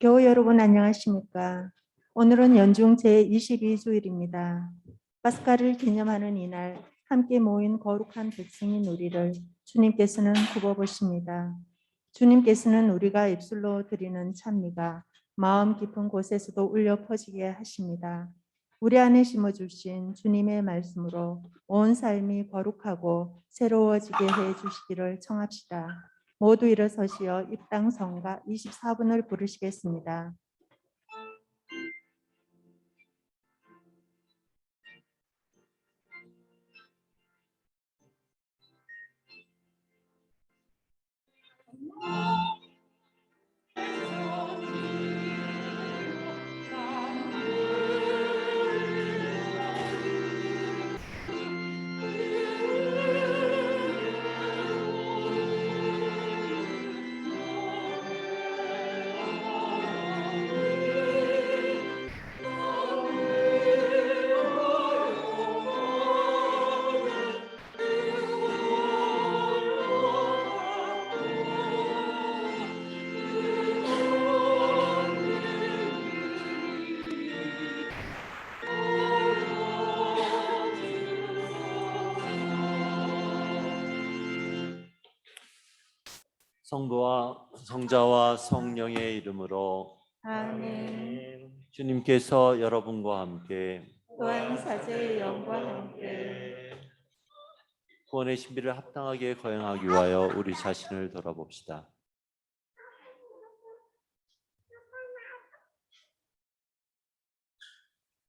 교우 여러분 안녕하십니까? 오늘은 연중 제22주일입니다. 파스칼을 기념하는 이날 함께 모인 거룩한 백성인 우리를 주님께서는 굽어보십니다. 주님께서는 우리가 입술로 드리는 찬미가 마음 깊은 곳에서도 울려 퍼지게 하십니다. 우리 안에 심어주신 주님의 말씀으로 온 삶이 거룩하고 새로워지게 해주시기를 청합시다. 모두 일어서시어 입당 성가 24분을 부르시겠습니다. 성부와 성자와 성령의 이름으로 아멘. 주님께서 여러분과 함께 또한 사제의 영과 함께 구원의 신비를 합당하게 거행하기 위하여 우리 자신을 돌아봅시다.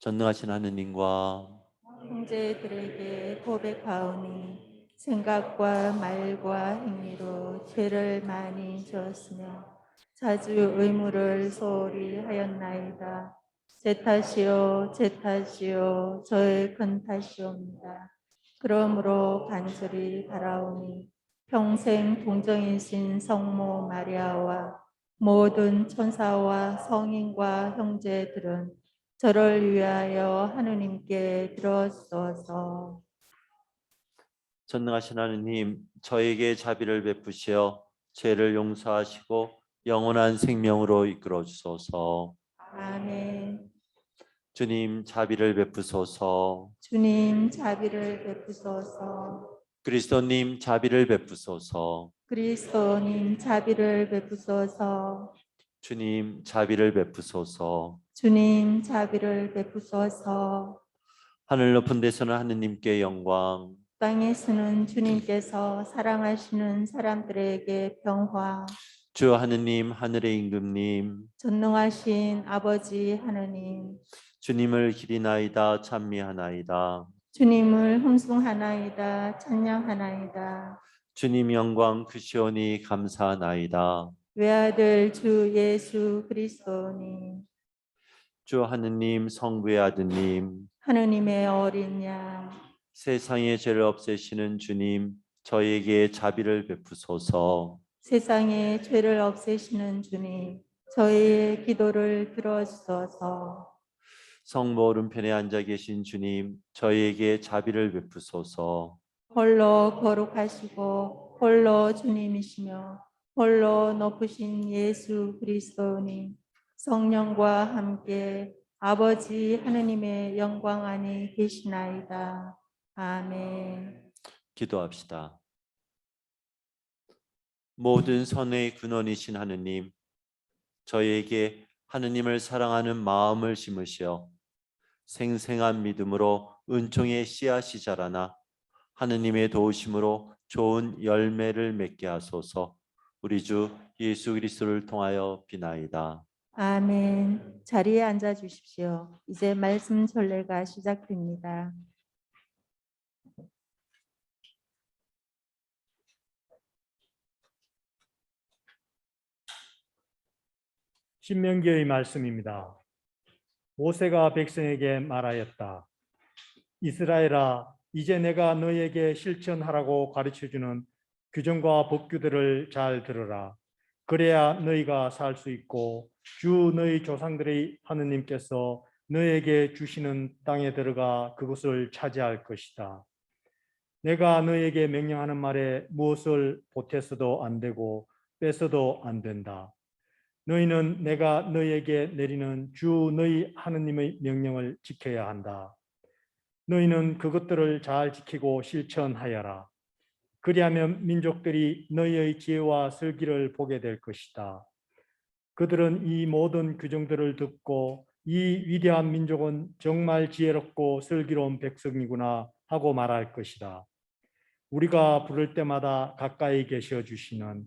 전능하신 하느님과 형제들에게 고백하오니 생각과 말과 행위로 죄를 많이 지었으며 자주 의무를 소홀히 하였나이다. 제 탓이요 제 탓이요 저의 큰 탓이옵니다. 그러므로 간절히 바라오니 평생 동정이신 성모 마리아와 모든 천사와 성인과 형제들은 저를 위하여 하느님께 빌어주소서. 전능하신 하느님, 저에게 자비를 베푸시어 죄를 용서하시고 영원한 생명으로 이끌어 주소서. 아멘. 주님, 자비를 베푸소서. 주님 자비를 베푸소서. 그리스도님, 자비를 베푸소서. 그리스도님 자비를 베푸소서. 주님, 자비를 베푸소서. 주님 자비를 베푸소서. 하늘 높은 데서는 하느님께 영광, 땅에서는 주님께서 사랑하시는 사람들에게 평화. 주 하느님, 하늘의 임금님, 전능하신 아버지 하느님, 주님을 기리나이다 찬미하나이다. 주님을 흠숭하나이다 찬양하나이다. 주님 영광 크시오니 감사하나이다. 외아들 주 예수 그리스도님, 주 하느님, 성부의 아드님, 하느님의 어린 양, 세상의 죄를 없애시는 주님, 저희에게 자비를 베푸소서. 세상의 죄를 없애시는 주님, 저희의 기도를 들어주소서. 성모 오른편에 앉아 계신 주님, 저희에게 자비를 베푸소서. 홀로 거룩하시고 홀로 주님이시며 홀로 높으신 예수 그리스도님, 성령과 함께 아버지 하느님의 영광 안에 계시나이다. 아멘. 기도합시다. 모든 선의 근원이신 하느님, 저희에게 하느님을 사랑하는 마음을 심으시어 생생한 믿음으로 은총의 씨앗이 자라나 하느님의 도우심으로 좋은 열매를 맺게 하소서. 우리 주 예수 그리스도를 통하여 비나이다. 아멘. 자리에 앉아 주십시오. 이제 말씀 전례가 시작됩니다. 신명기의 말씀입니다. 모세가 백성에게 말하였다. 이스라엘아, 이제 내가 너희에게 실천하라고 가르쳐주는 규정과 법규들을 잘 들으라. 그래야 너희가 살 수 있고 주 너희 조상들의 하느님께서 너희에게 주시는 땅에 들어가 그것을 차지할 것이다. 내가 너희에게 명령하는 말에 무엇을 보태서도 안 되고 뺏어도 안 된다. 너희는 내가 너희에게 내리는 주 너희 하느님의 명령을 지켜야 한다. 너희는 그것들을 잘 지키고 실천하여라. 그리하면 민족들이 너희의 지혜와 슬기를 보게 될 것이다. 그들은 이 모든 규정들을 듣고 이 위대한 민족은 정말 지혜롭고 슬기로운 백성이구나 하고 말할 것이다. 우리가 부를 때마다 가까이 계셔 주시는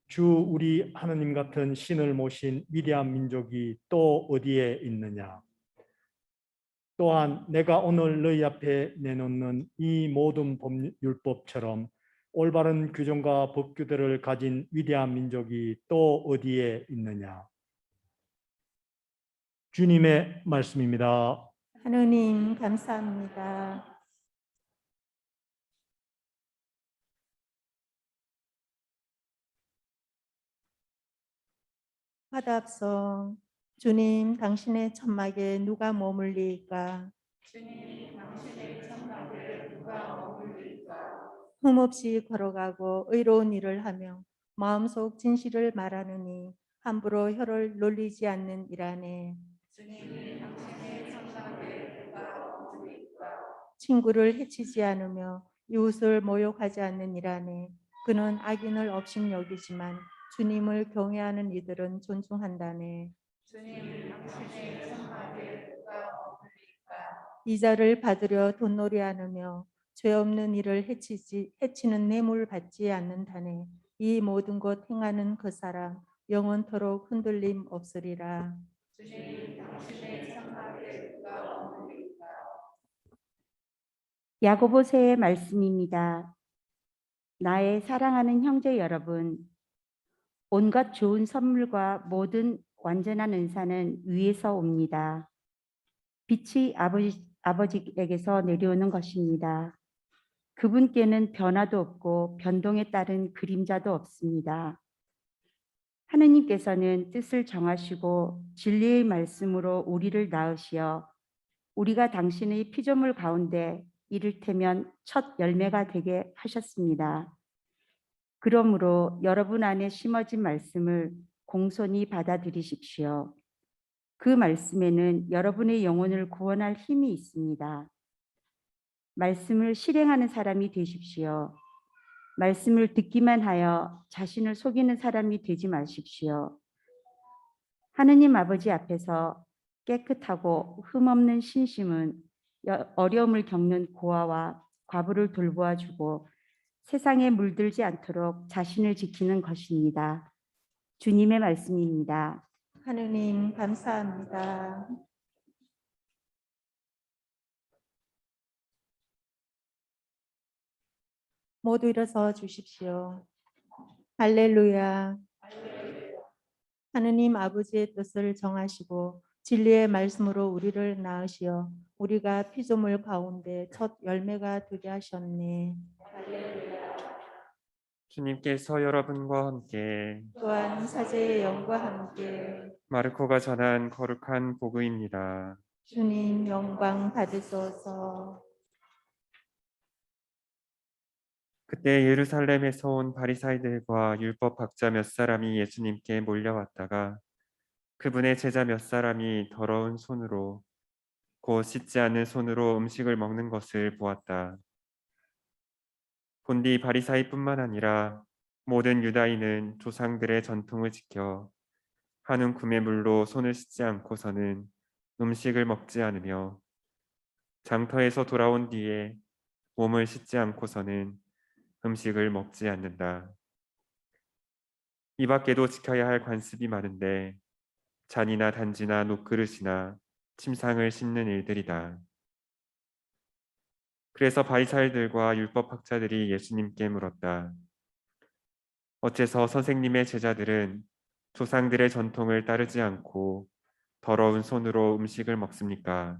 주 우리 하느님 같은 신을 모신 위대한 민족이 또 어디에 있느냐. 또한 내가 오늘 너희 앞에 내놓는 이 모든 율법처럼 올바른 규정과 법규들을 가진 위대한 민족이 또 어디에 있느냐. 주님의 말씀입니다. 하느님 감사합니다. 화답성 주님 당신의 천막에 누가 머물리까? 흠없이 걸어가고 의로운 일을 하며 마음속 진실을 말하느니 함부로 혀를 놀리지 않는 이라네. 친구를 해치지 않으며 이웃을 모욕하지 않는 이라네. 그는 악인을 업신여기지만 주님을 경외하는 이들은 존중한다네. 이자를 받으려 돈놀이 않으며 죄 없는 이를 해치는 뇌물 받지 않는다네. 이 모든 것 행하는 그 사람 영원토록 흔들림 없으리라. 야고보서의 말씀입니다. 나의 사랑하는 형제 여러분, 온갖 좋은 선물과 모든 완전한 은사는 위에서 옵니다. 빛이 아버지에게서 내려오는 것입니다. 그분께는 변화도 없고 변동에 따른 그림자도 없습니다. 하느님께서는 뜻을 정하시고 진리의 말씀으로 우리를 낳으시어 우리가 당신의 피조물 가운데 이를테면 첫 열매가 되게 하셨습니다. 그러므로 여러분 안에 심어진 말씀을 공손히 받아들이십시오. 그 말씀에는 여러분의 영혼을 구원할 힘이 있습니다. 말씀을 실행하는 사람이 되십시오. 말씀을 듣기만 하여 자신을 속이는 사람이 되지 마십시오. 하느님 아버지 앞에서 깨끗하고 흠없는 신심은 어려움을 겪는 고아와 과부를 돌보아주고 세상에 물들지 않도록 자신을 지키는 것입니다. 주님의 말씀입니다. 하느님 감사합니다. 모두 일어서 주십시오. 할렐루야. 하느님 아버지의 뜻을 정하시고 진리의 말씀으로 우리를 낳으시어 우리가 피조물 가운데 첫 열매가 되게 하셨네. 주님께서 여러분과 함께 또한 사제의 영과 함께 마르코가 전한 거룩한 복음입니다. 주님 영광 받으소서. 그때 예루살렘에서 온 바리사이들과 율법 학자 몇 사람이 예수님께 몰려왔다가 그분의 제자 몇 사람이 더러운 손으로 곧 씻지 않은 손으로 음식을 먹는 것을 보았다. 본디 바리사이뿐만 아니라 모든 유다인은 조상들의 전통을 지켜 한운 구매물로 손을 씻지 않고서는 음식을 먹지 않으며 장터에서 돌아온 뒤에 몸을 씻지 않고서는 음식을 먹지 않는다. 이 밖에도 지켜야 할 관습이 많은데 잔이나 단지나 녹그릇이나 침상을 씻는 일들이다. 그래서 바리사이들과 율법학자들이 예수님께 물었다. 어째서 선생님의 제자들은 조상들의 전통을 따르지 않고 더러운 손으로 음식을 먹습니까?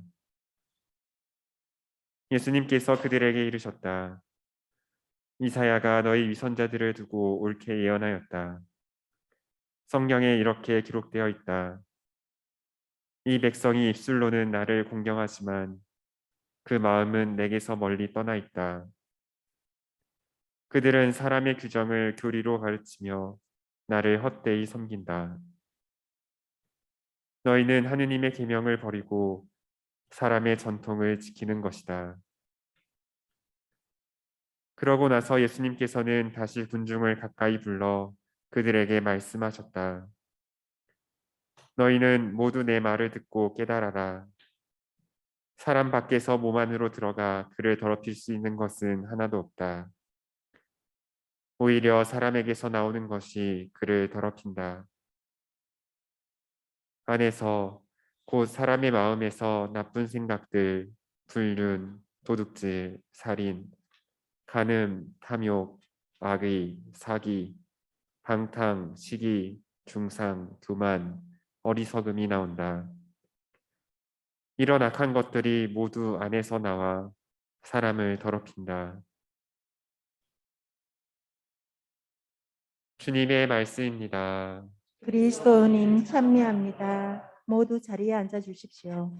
예수님께서 그들에게 이르셨다. 이사야가 너희 위선자들을 두고 옳게 예언하였다. 성경에 이렇게 기록되어 있다. 이 백성이 입술로는 나를 공경하지만 그 마음은 내게서 멀리 떠나 있다. 그들은 사람의 규정을 교리로 가르치며 나를 헛되이 섬긴다. 너희는 하느님의 계명을 버리고 사람의 전통을 지키는 것이다. 그러고 나서 예수님께서는 다시 군중을 가까이 불러 그들에게 말씀하셨다. 너희는 모두 내 말을 듣고 깨달아라. 사람 밖에서 몸 안으로 들어가 그를 더럽힐 수 있는 것은 하나도 없다. 오히려 사람에게서 나오는 것이 그를 더럽힌다. 안에서 곧 사람의 마음에서 나쁜 생각들, 불륜, 도둑질, 살인, 간음, 탐욕, 악의, 사기, 방탕, 시기, 중상, 교만, 어리석음이 나온다. 이런 악한 것들이 모두 안에서 나와 사람을 더럽힌다. 주님의 말씀입니다. 그리스도님 찬미합니다. 모두 자리에 앉아 주십시오.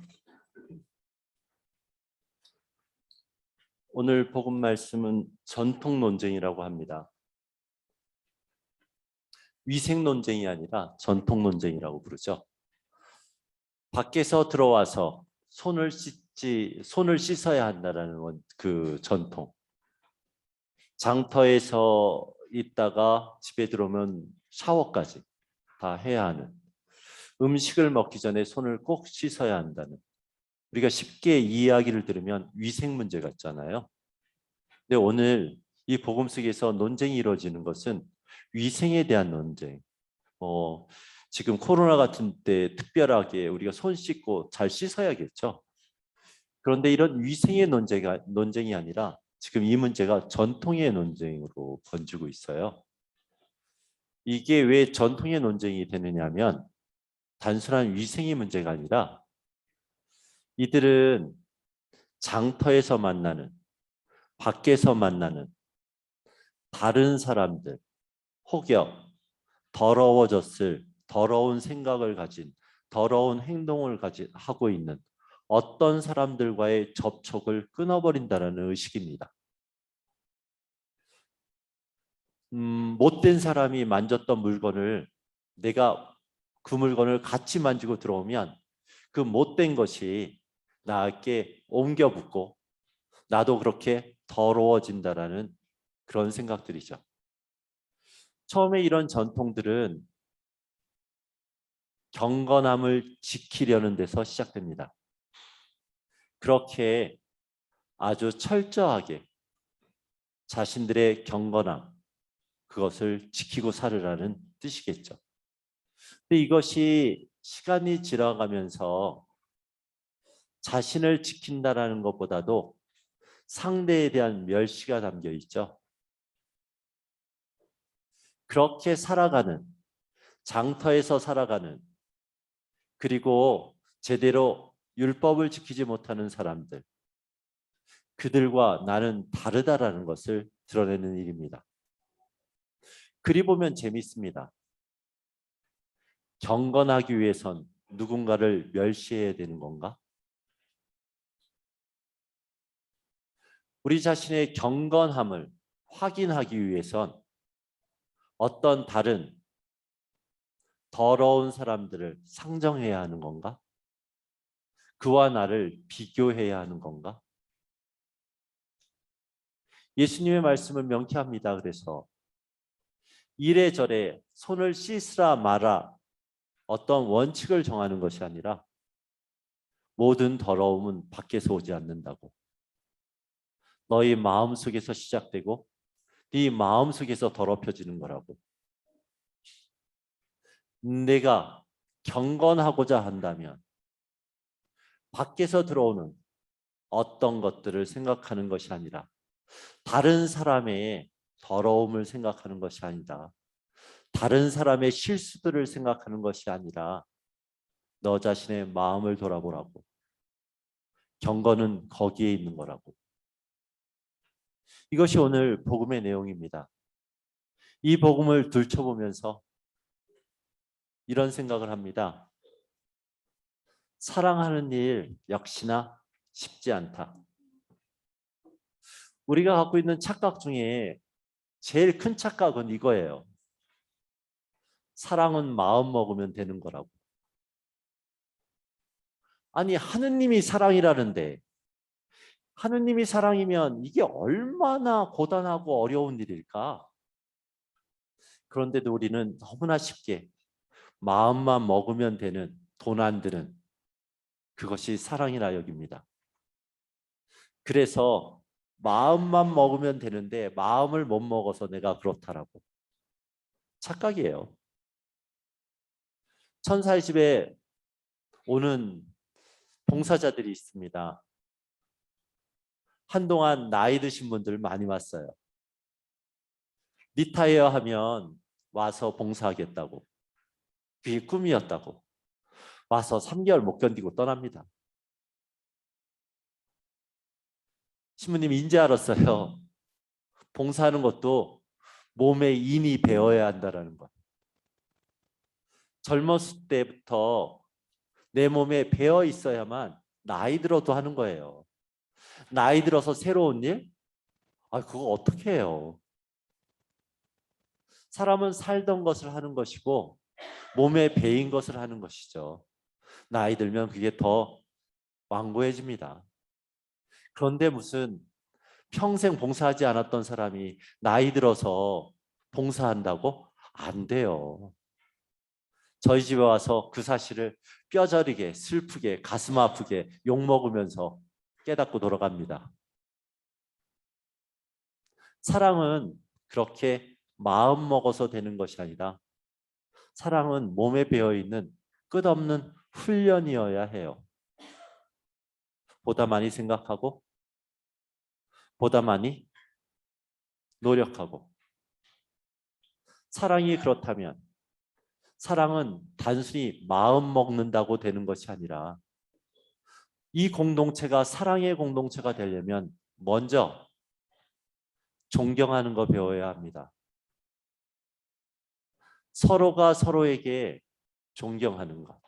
오늘 복음 말씀은 전통 논쟁이라고 합니다. 위생 논쟁이 아니라 전통 논쟁이라고 부르죠. 밖에서 들어와서 손을 씻어야 한다라는 그 전통. 장터에서 있다가 집에 들어오면 샤워까지 다 해야 하는. 음식을 먹기 전에 손을 꼭 씻어야 한다는. 우리가 쉽게 이 이야기를 들으면 위생 문제 같잖아요. 근데 오늘 이 복음 속에서 논쟁이 이루어지는 것은 위생에 대한 논쟁. 지금 코로나 같은 때 특별하게 우리가 손 씻고 잘 씻어야겠죠. 그런데 이런 위생의 논쟁이 아니라 지금 이 문제가 전통의 논쟁으로 번지고 있어요. 이게 왜 전통의 논쟁이 되느냐 하면 단순한 위생의 문제가 아니라 이들은 장터에서 만나는, 밖에서 만나는 다른 사람들, 혹여 더러운 생각을 가진, 더러운 행동을 하고 있는 어떤 사람들과의 접촉을 끊어버린다는 의식입니다. 못된 사람이 만졌던 물건을 내가 그 물건을 같이 만지고 들어오면 그 못된 것이 나에게 옮겨 붙고 나도 그렇게 더러워진다라는 그런 생각들이죠. 처음에 이런 전통들은 경건함을 지키려는 데서 시작됩니다. 그렇게 아주 철저하게 자신들의 경건함, 그것을 지키고 살으라는 뜻이겠죠. 근데 이것이 시간이 지나가면서 자신을 지킨다라는 것보다도 상대에 대한 멸시가 담겨 있죠. 그렇게 살아가는, 장터에서 살아가는, 그리고 제대로 율법을 지키지 못하는 사람들, 그들과 나는 다르다라는 것을 드러내는 일입니다. 그리 보면 재밌습니다. 경건하기 위해선 누군가를 멸시해야 되는 건가? 우리 자신의 경건함을 확인하기 위해선 어떤 다른 더러운 사람들을 상정해야 하는 건가? 그와 나를 비교해야 하는 건가? 예수님의 말씀은 명쾌합니다. 그래서 이래저래 손을 씻으라 마라 어떤 원칙을 정하는 것이 아니라 모든 더러움은 밖에서 오지 않는다고. 너희 마음속에서 시작되고 네 마음속에서 더럽혀지는 거라고. 내가 경건하고자 한다면 밖에서 들어오는 어떤 것들을 생각하는 것이 아니라 다른 사람의 더러움을 생각하는 것이 아니다. 다른 사람의 실수들을 생각하는 것이 아니라 너 자신의 마음을 돌아보라고. 경건은 거기에 있는 거라고. 이것이 오늘 복음의 내용입니다. 이 복음을 들춰보면서 이런 생각을 합니다. 사랑하는 일 역시나 쉽지 않다. 우리가 갖고 있는 착각 중에 제일 큰 착각은 이거예요. 사랑은 마음 먹으면 되는 거라고. 아니, 하느님이 사랑이라는데, 하느님이 사랑이면 이게 얼마나 고단하고 어려운 일일까? 그런데도 우리는 너무나 쉽게 마음만 먹으면 되는, 돈 안 드는 그것이 사랑이라 여깁니다. 그래서 마음만 먹으면 되는데 마음을 못 먹어서 내가 그렇다라고. 착각이에요. 천사의 집에 오는 봉사자들이 있습니다. 한동안 나이 드신 분들 많이 왔어요. 리타이어 하면 와서 봉사하겠다고. 그게 꿈이었다고. 와서 3개월 못 견디고 떠납니다. 신부님 이제 알았어요. 봉사하는 것도 몸에 인이 배어야 한다는 것. 젊었을 때부터 내 몸에 배어 있어야만 나이 들어도 하는 거예요. 나이 들어서 새로운 일? 그거 어떻게 해요? 사람은 살던 것을 하는 것이고 몸에 배인 것을 하는 것이죠. 나이 들면 그게 더 완고해집니다. 그런데 무슨 평생 봉사하지 않았던 사람이 나이 들어서 봉사한다고? 안 돼요. 저희 집에 와서 그 사실을 뼈저리게, 슬프게, 가슴 아프게 욕먹으면서 깨닫고 돌아갑니다. 사랑은 그렇게 마음 먹어서 되는 것이 아니라 사랑은 몸에 배어있는 끝없는 훈련이어야 해요. 보다 많이 생각하고 보다 많이 노력하고. 사랑이 그렇다면 사랑은 단순히 마음 먹는다고 되는 것이 아니라 이 공동체가 사랑의 공동체가 되려면 먼저 존경하는 거 배워야 합니다. 서로가 서로에게 존경하는 것.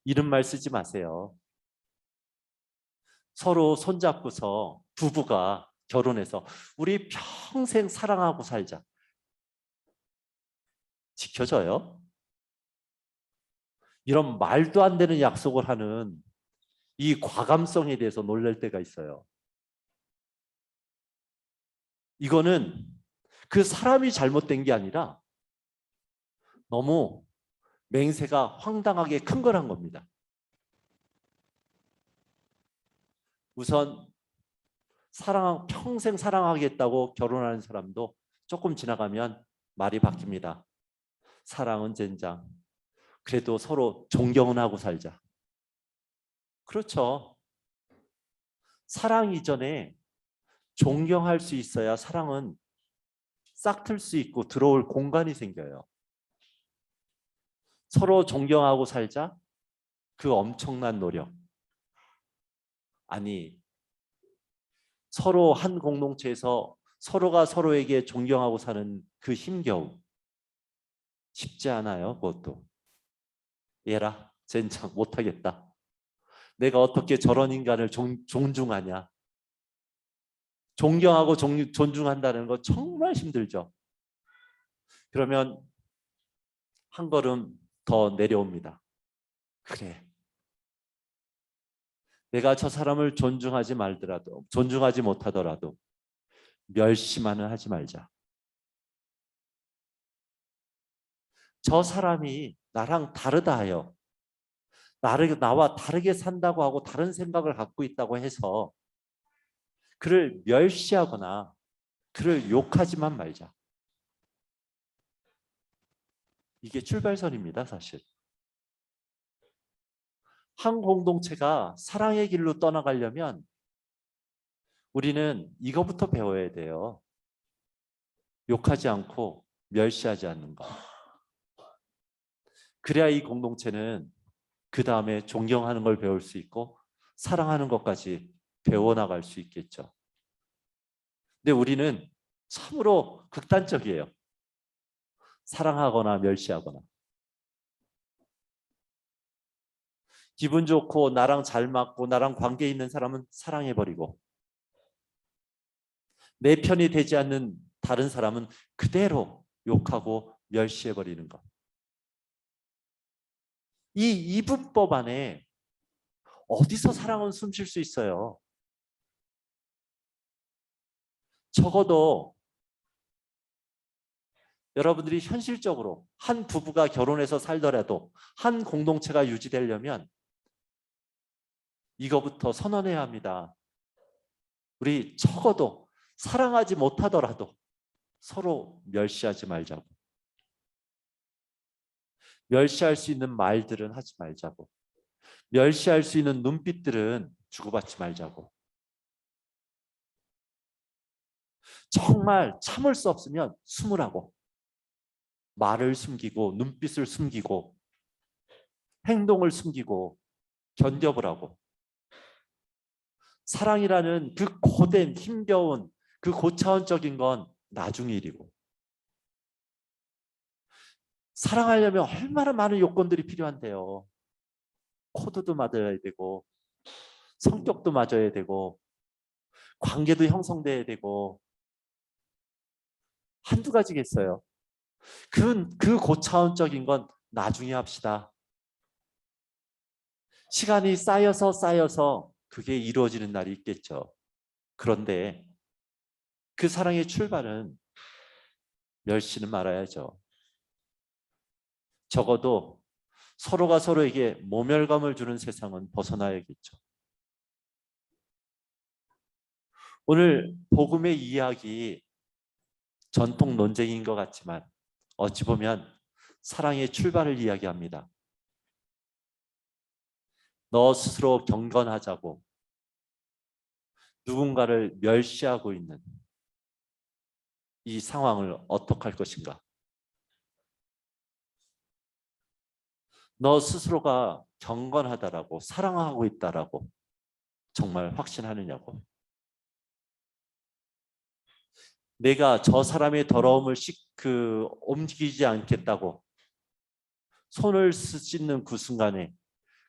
이런 말 쓰지 마세요. 서로 손잡고서 부부가 결혼해서 우리 평생 사랑하고 살자. 지켜져요? 이런 말도 안 되는 약속을 하는 이 과감성에 대해서 놀랄 때가 있어요. 이거는 그 사람이 잘못된 게 아니라 너무 맹세가 황당하게 큰 거란 겁니다. 우선 평생 사랑하겠다고 결혼하는 사람도 조금 지나가면 말이 바뀝니다. 사랑은 젠장. 그래도 서로 존경은 하고 살자. 그렇죠. 사랑 이전에 존경할 수 있어야 사랑은 싹틀 수 있고 들어올 공간이 생겨요. 서로 존경하고 살자. 그 엄청난 노력. 아니, 서로 한 공동체에서 서로가 서로에게 존경하고 사는 그 힘겨움. 쉽지 않아요, 그것도. 얘라, 젠장 못하겠다. 내가 어떻게 저런 인간을 존중하냐. 존경하고 존중한다는 거 정말 힘들죠. 그러면 한 걸음 더 내려옵니다. 그래. 내가 저 사람을 존중하지 못하더라도 멸시만은 하지 말자. 저 사람이 나랑 다르다 하여 나와 다르게 산다고 하고 다른 생각을 갖고 있다고 해서 그를 멸시하거나 그를 욕하지만 말자. 이게 출발선입니다, 사실. 한 공동체가 사랑의 길로 떠나가려면 우리는 이거부터 배워야 돼요. 욕하지 않고 멸시하지 않는 것. 그래야 이 공동체는 그 다음에 존경하는 걸 배울 수 있고 사랑하는 것까지 배워나갈 수 있겠죠. 근데 우리는 참으로 극단적이에요. 사랑하거나 멸시하거나. 기분 좋고 나랑 잘 맞고 나랑 관계 있는 사람은 사랑해버리고 내 편이 되지 않는 다른 사람은 그대로 욕하고 멸시해버리는 것. 이 이분법 안에 어디서 사랑은 숨쉴 수 있어요? 적어도 여러분들이 현실적으로 한 부부가 결혼해서 살더라도 한 공동체가 유지되려면 이거부터 선언해야 합니다. 우리 적어도 사랑하지 못하더라도 서로 멸시하지 말자고. 멸시할 수 있는 말들은 하지 말자고. 멸시할 수 있는 눈빛들은 주고받지 말자고. 정말 참을 수 없으면 숨으라고. 말을 숨기고 눈빛을 숨기고 행동을 숨기고 견뎌보라고. 사랑이라는 그 고된 힘겨운 그 고차원적인 건 나중 일이고, 사랑하려면 얼마나 많은 요건들이 필요한데요. 코드도 맞아야 되고 성격도 맞아야 되고 관계도 형성돼야 되고 한두 가지겠어요. 그 고차원적인 건 나중에 합시다. 시간이 쌓여서 그게 이루어지는 날이 있겠죠. 그런데 그 사랑의 출발은 멸시는 말아야죠. 적어도 서로가 서로에게 모멸감을 주는 세상은 벗어나야겠죠. 오늘 복음의 이야기 전통 논쟁인 것 같지만 어찌 보면 사랑의 출발을 이야기합니다. 너 스스로 경건하자고 누군가를 멸시하고 있는 이 상황을 어떻게 할 것인가? 너 스스로가 경건하다라고 사랑하고 있다라고 정말 확신하느냐고. 내가 저 사람의 더러움을 옮기지 않겠다고 손을 씻는 그 순간에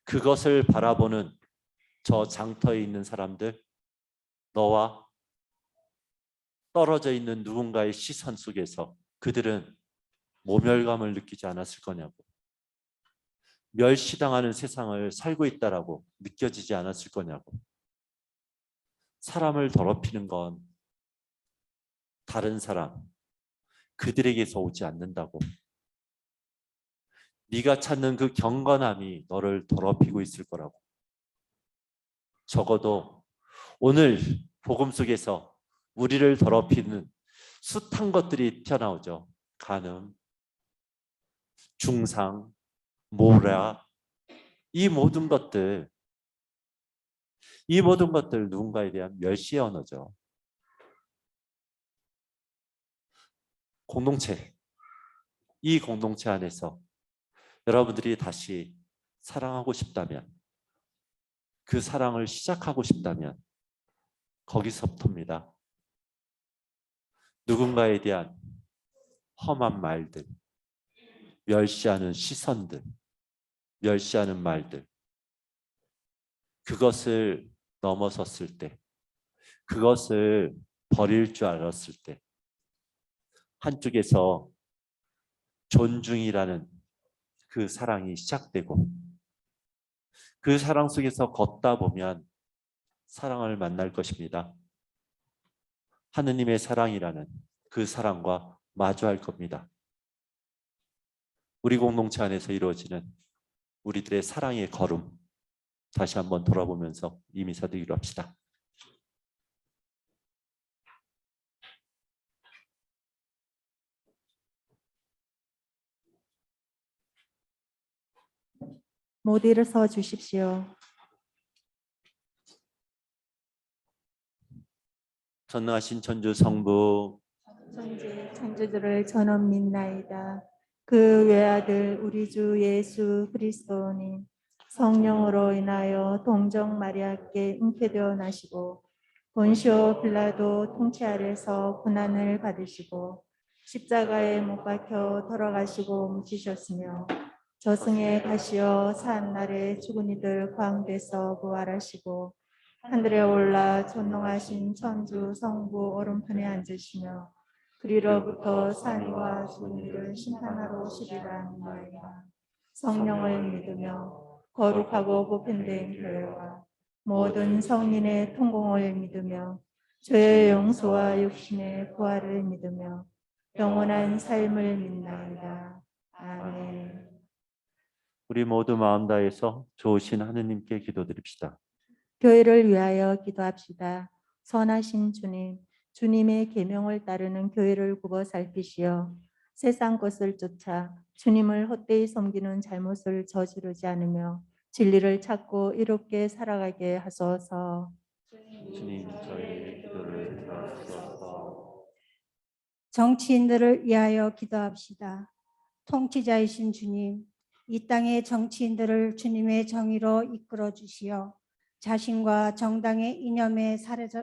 그것을 바라보는 저 장터에 있는 사람들, 너와 떨어져 있는 누군가의 시선 속에서 그들은 모멸감을 느끼지 않았을 거냐고. 멸시당하는 세상을 살고 있다라고 느껴지지 않았을 거냐고. 사람을 더럽히는 건 다른 사람, 그들에게서 오지 않는다고. 네가 찾는 그 경건함이 너를 더럽히고 있을 거라고. 적어도 오늘 복음 속에서 우리를 더럽히는 숱한 것들이 튀어나오죠. 간음, 중상, 모략, 이 모든 것들 누군가에 대한 멸시의 언어죠. 이 공동체 안에서 여러분들이 다시 사랑하고 싶다면, 그 사랑을 시작하고 싶다면 거기서부터입니다. 누군가에 대한 험한 말들, 멸시하는 시선들, 멸시하는 말들, 그것을 넘어섰을 때, 그것을 버릴 줄 알았을 때 한쪽에서 존중이라는 그 사랑이 시작되고, 그 사랑 속에서 걷다 보면 사랑을 만날 것입니다. 하느님의 사랑이라는 그 사랑과 마주할 겁니다. 우리 공동체 안에서 이루어지는 우리들의 사랑의 걸음, 다시 한번 돌아보면서 이미사드기로 합시다. 모두 일어서 주십시오. 전능하신 천주 성부, 천지 창조주를 전원 믿나이다. 그 외아들 우리 주 예수 그리스도님 성령으로 인하여 동정 마리아께 잉태되어 나시고 본시오 빌라도 통치 아래서 고난을 받으시고 십자가에 못 박혀 돌아가시고 묻히셨으며 저승에 가시어 산 날에 죽은 이들 가운데서 부활하시고 하늘에 올라 존귀하신 천주 성부 오른편에 앉으시며 그리로부터 산이와 죽은 이를 심판하러 오시리라 하나이다. 성령을 믿으며 거룩하고 보편된 교회와 모든 성인의 통공을 믿으며 죄의 용서와 육신의 부활을 믿으며 영원한 삶을 믿나이다. 아멘. 우리 모두 마음 다해서 좋으신 하느님께 기도드립시다. 교회를 위하여 기도합시다. 선하신 주님, 주님의 계명을 따르는 교회를 굽어 살피시어 세상 것을 쫓아 주님을 헛되이 섬기는 잘못을 저지르지 않으며 진리를 찾고 이롭게 살아가게 하소서. 주님, 저희의 기도를 들어주셔서 정치인들을 위하여 기도합시다. 통치자이신 주님, 이 땅의 정치인들을 주님의 정의로 이끌어 주시어 자신과 정당의 이념에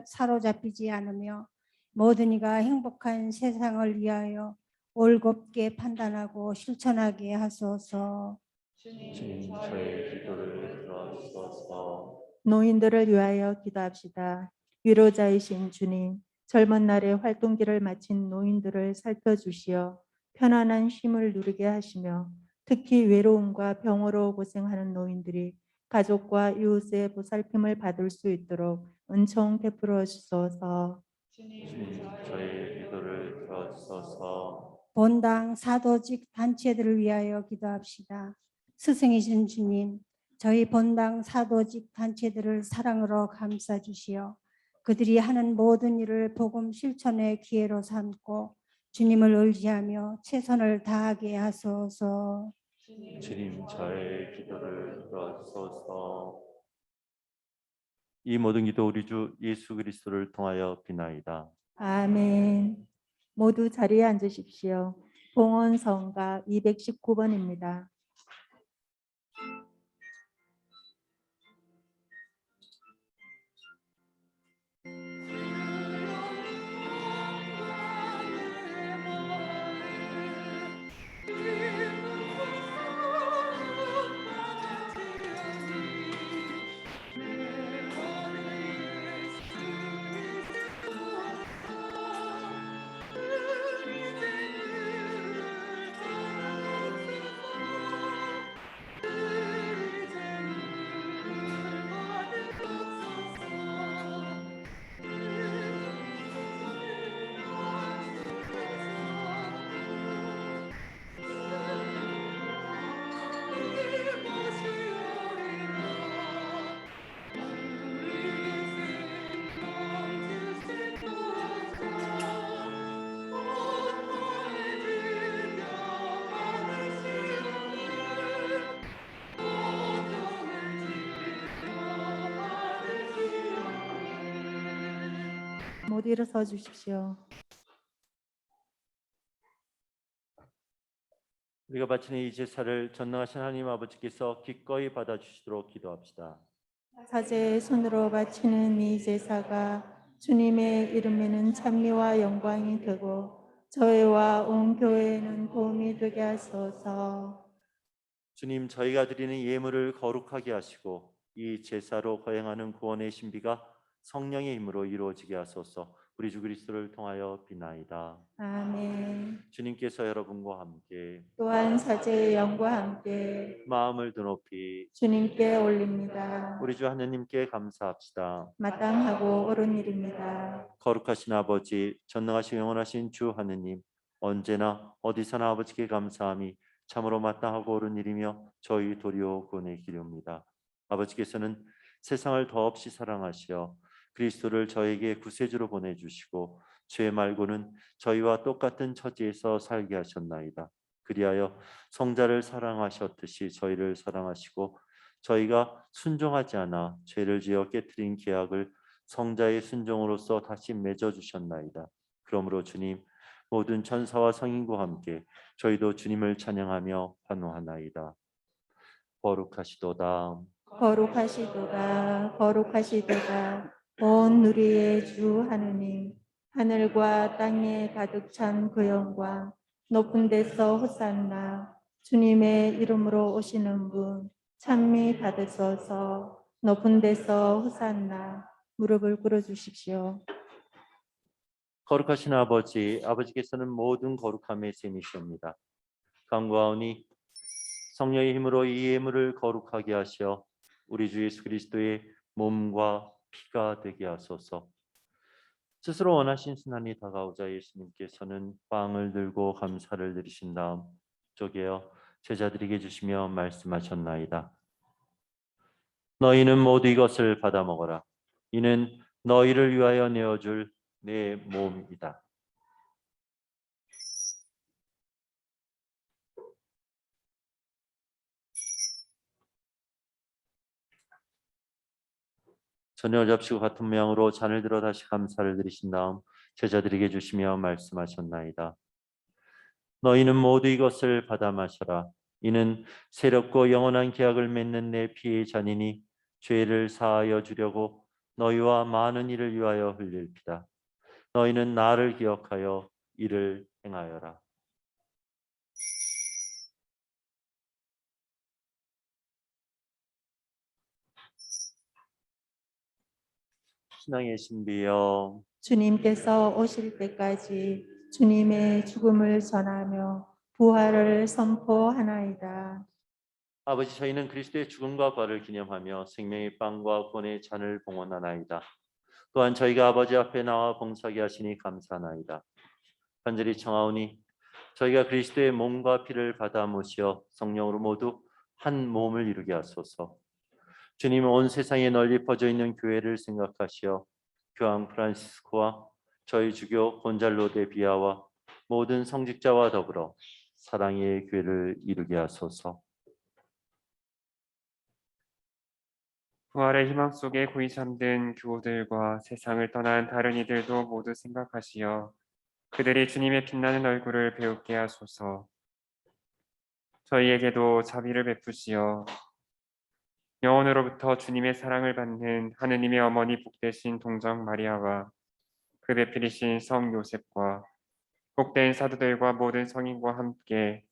사로잡히지 않으며 모든 이가 행복한 세상을 위하여 올곧게 판단하고 실천하게 하소서. 주님, 저희의 기도를 들어주셔서 노인들을 위하여 기도합시다. 위로자이신 주님, 젊은 날에 활동기를 마친 노인들을 살펴주시어 편안한 쉼을 누리게 하시며 특히 외로움과 병으로 고생하는 노인들이 가족과 이웃의 보살핌을 받을 수 있도록 은총 베풀어 주소서. 주님, 저희의 기도를 들어주셔서 본당 사도직 단체들을 위하여 기도합시다. 스승이신 주님, 저희 본당 사도직 단체들을 사랑으로 감싸 주시어 그들이 하는 모든 일을 복음 실천의 기회로 삼고 주님을 의지하며 최선을 다하게 하소서. 주님, 저의 기도를 들어주소서. 이 모든 기도 우리 주 예수 그리스도를 통하여 비나이다. 아멘. 모두 자리에 앉으십시오. 봉헌성가 219번입니다. 모두 일어서 주십시오. 우리가 바치는 이 제사를 전능하신 하나님 아버지께서 기꺼이 받아주시도록 기도합시다. 사제의 손으로 바치는 이 제사가 주님의 이름에는 찬미와 영광이 되고 저희와 온 교회에는 도움이 되게 하소서. 주님, 저희가 드리는 예물을 거룩하게 하시고 이 제사로 거행하는 구원의 신비가 성령의 힘으로 이루어지게 하소서. 우리 주 그리스도를 통하여 비나이다. 아멘. 주님께서 여러분과 함께 또한 사제의 영과 함께 마음을 더 높이 주님께 올립니다. 우리 주 하느님께 감사합시다. 마땅하고 옳은 일입니다. 거룩하신 아버지, 전능하시고 영원하신 주 하느님, 언제나 어디서나 아버지께 감사함이 참으로 마땅하고 옳은 일이며 저희 도리오 구원의 길이옵니다. 아버지께서는 세상을 더없이 사랑하시어 그리스도를 저에게 구세주로 보내주시고 죄 말고는 저희와 똑같은 처지에서 살게 하셨나이다. 그리하여 성자를 사랑하셨듯이 저희를 사랑하시고 저희가 순종하지 않아 죄를 지어 깨뜨린 계약을 성자의 순종으로서 다시 맺어 주셨나이다. 그러므로 주님, 모든 천사와 성인과 함께 저희도 주님을 찬양하며 환호하나이다. 거룩하시도다. 거룩하시도다. 거룩하시도다. 온 누리의 주 하느님, 하늘과 땅에 가득 찬 그 영광, 높은 데서 호산나, 주님의 이름으로 오시는 분, 찬미 받으소서. 높은 데서 호산나, 무릎을 꿇어 주십시오. 거룩하신 아버지, 아버지께서는 모든 거룩함의 셈이시옵니다. 간구하오니 성령의 힘으로 이 예물을 거룩하게 하시어 우리 주 예수 그리스도의 몸과 피가 되게 하소서. 스스로 원하신 순환이 다가오자 예수님께서는 빵을 들고 감사를 드리신 다음 쪼개어 제자들에게 주시며 말씀하셨나이다. 너희는 모두 이것을 받아 먹어라. 이는 너희를 위하여 내어줄 내 몸이다. 전혀 잡시고 같은 모양으로 잔을 들어 다시 감사를 드리신 다음 제자들에게 주시며 말씀하셨나이다. 너희는 모두 이것을 받아 마셔라. 이는 새롭고 영원한 계약을 맺는 내 피의 잔이니 죄를 사하여 주려고 너희와 많은 이를 위하여 흘릴 피다. 너희는 나를 기억하여 이를 행하여라. 신앙의 신비여, 주님께서 오실 때까지 주님의 죽음을 전하며 부활을 선포하나이다. 아버지, 저희는 그리스도의 죽음과 부활을 기념하며 생명의 빵과 구원의 잔을 봉헌하나이다. 또한 저희가 아버지 앞에 나와 봉사하게 하시니 감사하나이다. 간절히 청하오니 저희가 그리스도의 몸과 피를 받아 모시어 성령으로 모두 한 몸을 이루게 하소서. 주님은 온 세상에 널리 퍼져 있는 교회를 생각하시어 교황 프란시스코와 저희 주교 곤잘로 데 비아와 모든 성직자와 더불어 사랑의 교회를 이루게 하소서. 부활의 희망 속에 고이 잠든 교우들과 세상을 떠난 다른 이들도 모두 생각하시어 그들이 주님의 빛나는 얼굴을 배우게 하소서. 저희에게도 자비를 베푸시어 영원으로부터 주님의 사랑을 받는 하느님의 어머니 복되신 동정 마리아와 그 배필이신 성 요셉과 복된 사도들과 모든 성인과 함께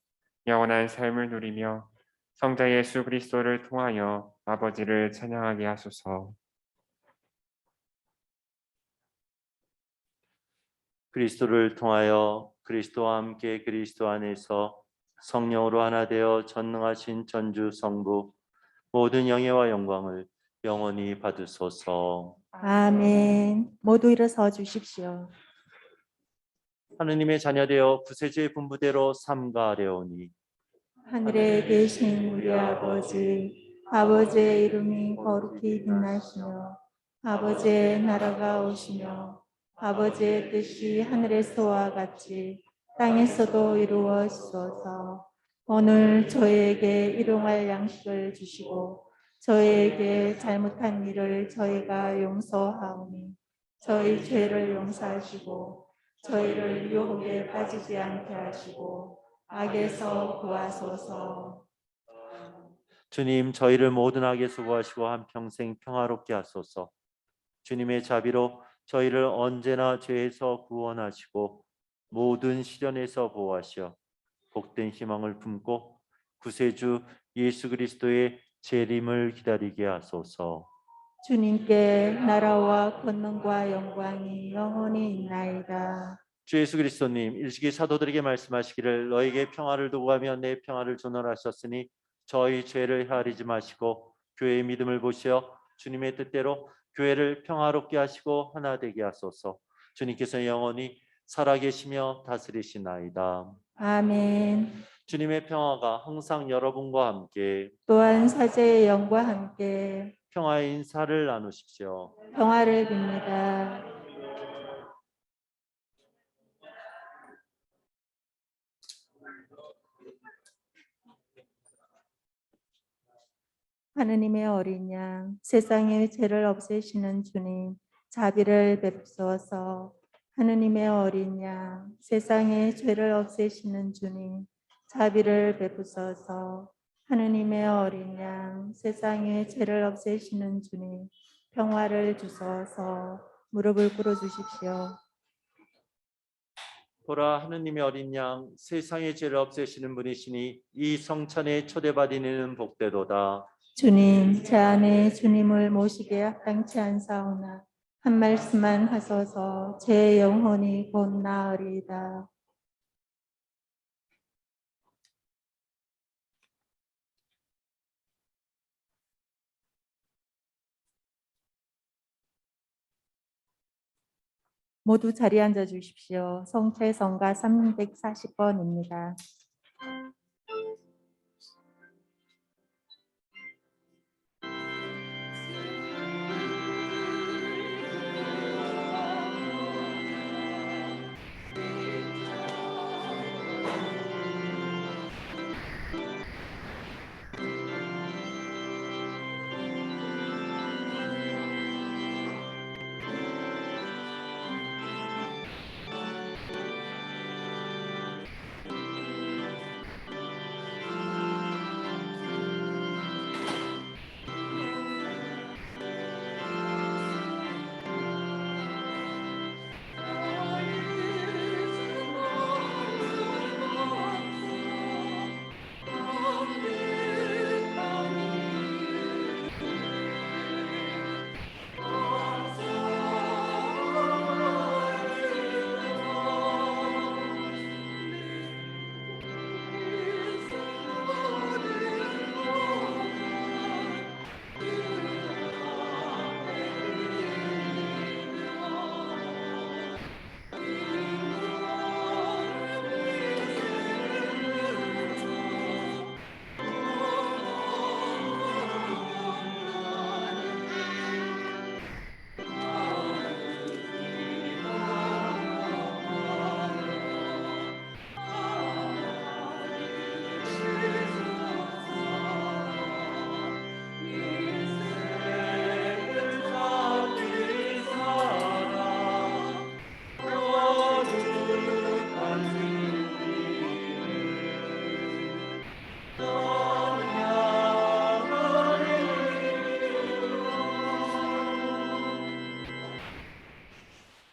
영원한 삶을 누리며 성자 예수 그리스도를 통하여 아버지를 찬양하게 하소서. 그리스도를 통하여 그리스도와 함께 그리스도 안에서 성령으로 하나 되어 전능하신 전주 성부 모든 영예와 영광을 영원히 받으소서. 아멘. 모두 일어서 주십시오. 하느님의 자녀되어 구세주의 분부대로 삼가하려오니 하늘에 계신 우리 아버지, 아버지의 이름이 거룩히 빛나시며 아버지의 나라가 오시며 아버지의 뜻이 하늘에서와 같이 땅에서도 이루어지소서. 오늘 저희에게 일용할 양식을 주시고 저희에게 잘못한 일을 저희가 용서하오니 저희 죄를 용서하시고 저희를 유혹에 빠지지 않게 하시고 악에서 구하소서. 주님, 저희를 모든 악에서 구하시고 한평생 평화롭게 하소서. 주님의 자비로 저희를 언제나 죄에서 구원하시고 모든 시련에서 보호하시어 복된 희망을 품고 구세주 예수 그리스도의 재림을 기다리게 하소서. 주님께 나라와 권능과 영광이 영원히 있나이다. 주 예수 그리스도님, 일찍이 사도들에게 말씀하시기를 너에게 평화를 두고 가며 내 평화를 전하셨으니 저희 죄를 헤아리지 마시고 교회의 믿음을 보시어 주님의 뜻대로 교회를 평화롭게 하시고 하나 되게 하소서. 주님께서 영원히 살아계시며 다스리시나이다. 아멘. 주님의 평화가 항상 여러분과 함께 또한 사제의 영과 함께 평화의 인사를 나누십시오. 평화를 빕니다. 하느님의 어린 양, 세상의 죄를 없애시는 주님, 자비를 베푸소서. 하느님의 어린 양, 세상의 죄를 없애시는 주님, 자비를 베푸소서. 하느님의 어린 양, 세상의 죄를 없애시는 주님, 평화를 주소서. 무릎을 꿇어 주십시오. 보라, 하느님의 어린 양, 세상의 죄를 없애시는 분이시니 이 성찬에 초대받으는 복되도다. 주님, 제 안에 주님을 모시기에 합당치 않사오나 한 말씀만 하소서. 제 영혼이 곧 나으리이다. 모두 자리에 앉아 주십시오. 성채성가 340번입니다.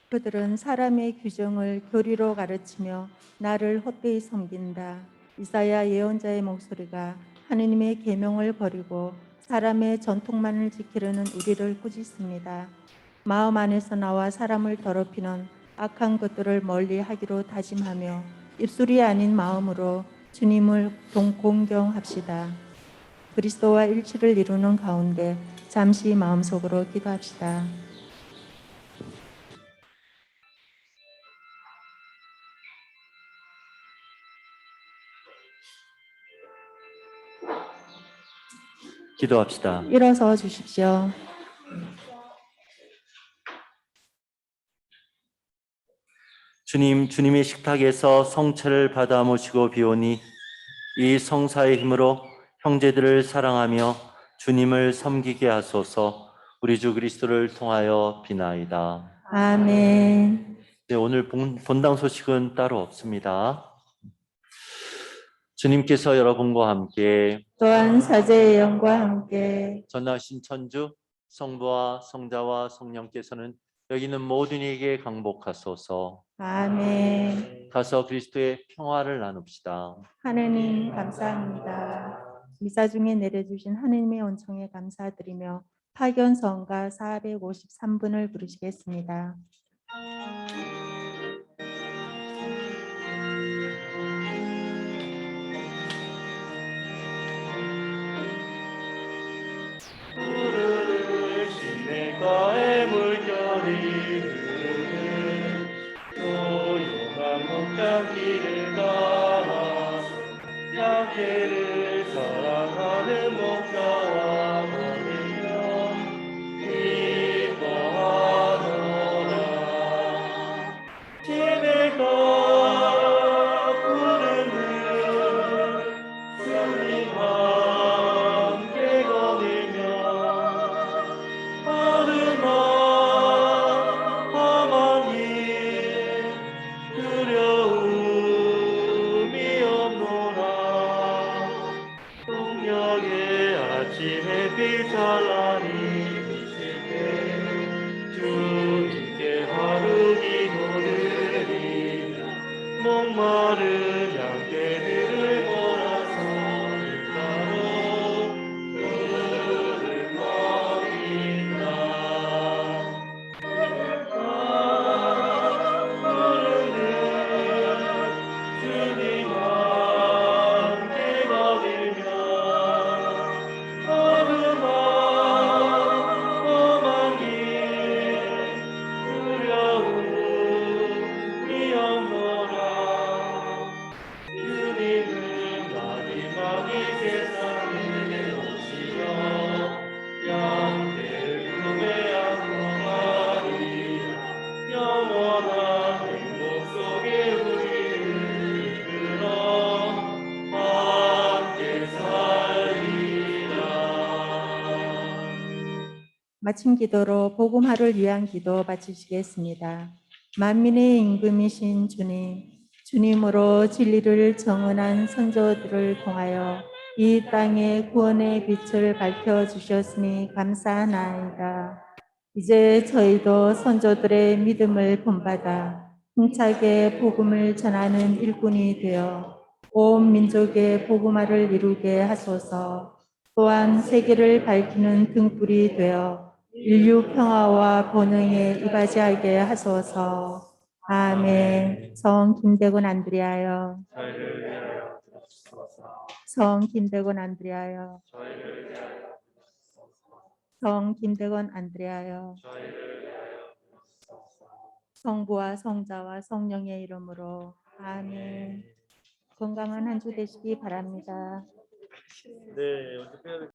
그들은 사람의 규정을 교리로 가르치며 나를 헛되이 섬긴다. 이사야 예언자의 목소리가 하느님의 계명을 버리고 사람의 전통만을 지키려는 우리를 꾸짖습니다. 마음 안에서 나와 사람을 더럽히는 악한 것들을 멀리하기로 다짐하며 입술이 아닌 마음으로 주님을 공경합시다. 그리스도와 일치를 이루는 가운데 잠시 마음속으로 기도합시다. 기도합시다. 일어서 주십시오. 주님, 주님의 식탁에서 성체를 받아 모시고 비오니 이 성사의 힘으로 형제들을 사랑하며 주님을 섬기게 하소서. 우리 주 그리스도를 통하여 비나이다. 아멘. 네, 오늘 본당 소식은 따로 없습니다. 주님께서 여러분과 함께 또한 사제의 영과 함께 전하신 천주 성부와 성자와 성령께서는 여기 있는 모든 이에게 강복하소서. 아멘. 가서 그리스도의 평화를 나눕시다. 하느님 감사합니다. 미사 중에 내려주신 하느님의 은총에 감사드리며 파견성가 453분을 부르시겠습니다. 시냇가에 물결이 흐르는 조용한 목장길을 따라 양떼를 사랑하는 목자와 거리며 기뻐하노라. 시냇가 부르는 주님 함께 거닐며 하마님 두려움이 없노라. 동력의 아침 햇빛 찬란히 비칠 때 주님께 하루 기도드리 목마른 양떼들을 몰아서 길가로 그를 먹인다. 주님 함께 거닐며 어둠아 험한 길 두려움이 영원한 행복 속에 우리를 이끌어 함께 살리라. 마침 기도로 복음화를 위한 기도 바치시겠습니다. 만민의 임금이신 주님, 주님으로 진리를 정언한 선조들을 통하여 이 땅에 구원의 빛을 밝혀주셨으니 감사하나이다. 이제 저희도 선조들의 믿음을 본받아 힘차게 복음을 전하는 일꾼이 되어 온 민족의 복음화를 이루게 하소서. 또한 세계를 밝히는 등불이 되어 인류 평화와 번영에 이바지하게 하소서. 아멘. 성 김대곤 안드레아여. 저희를 위하여 주옵소서. 성 김대곤 안드레아여. 저희를 위하여 주옵소서. 성 김대곤 안드레아여. 저희를 위하여 주옵소서. 성부와 성자와 성령의 이름으로 아멘. 건강한 한 주 되시기 바랍니다. 네, 언제 빼야 될